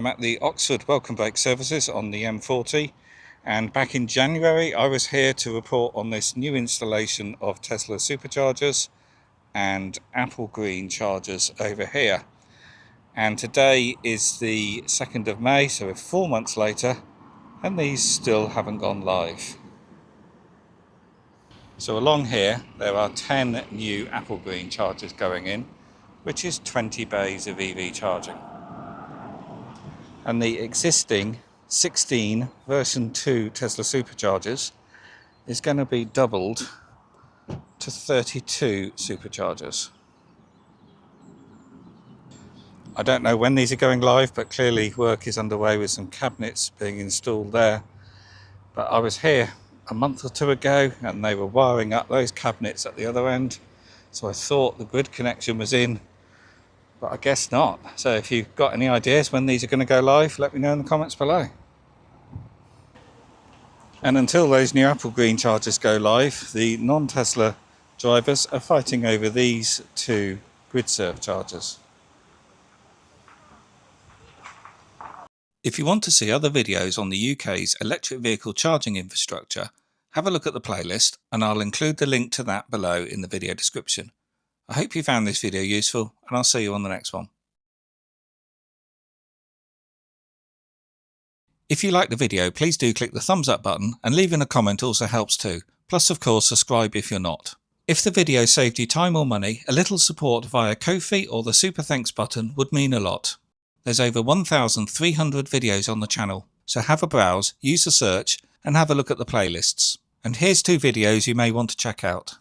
I'm at the Oxford Welcome Break Services on the M40, and back in January I was here to report on this new installation of Tesla Superchargers and Applegreen chargers over here. And today is the 2nd of May, so we're 4 months later and these still haven't gone live. So along here there are 10 new Applegreen chargers going in, which is 20 bays of EV charging. And the existing 16 version 2 Tesla Superchargers is going to be doubled to 32 Superchargers. I don't know when these are going live, but clearly work is underway with some cabinets being installed there. But I was here a month or two ago and they were wiring up those cabinets at the other end, so I thought the grid connection was in, but I guess not. So if you've got any ideas when these are going to go live, let me know in the comments below. And until those new Applegreen chargers go live, the non-Tesla drivers are fighting over these two Gridserve chargers. If you want to see other videos on the UK's electric vehicle charging infrastructure, have a look at the playlist and I'll include the link to that below in the video description. I hope you found this video useful and I'll see you on the next one. If you liked the video, please do click the thumbs up button, and leaving a comment also helps too. Plus of course subscribe if you're not. If the video saved you time or money, a little support via Ko-fi or the Super Thanks button would mean a lot. There's over 1,300 videos on the channel, so have a browse, use the search and have a look at the playlists. And here's 2 videos you may want to check out.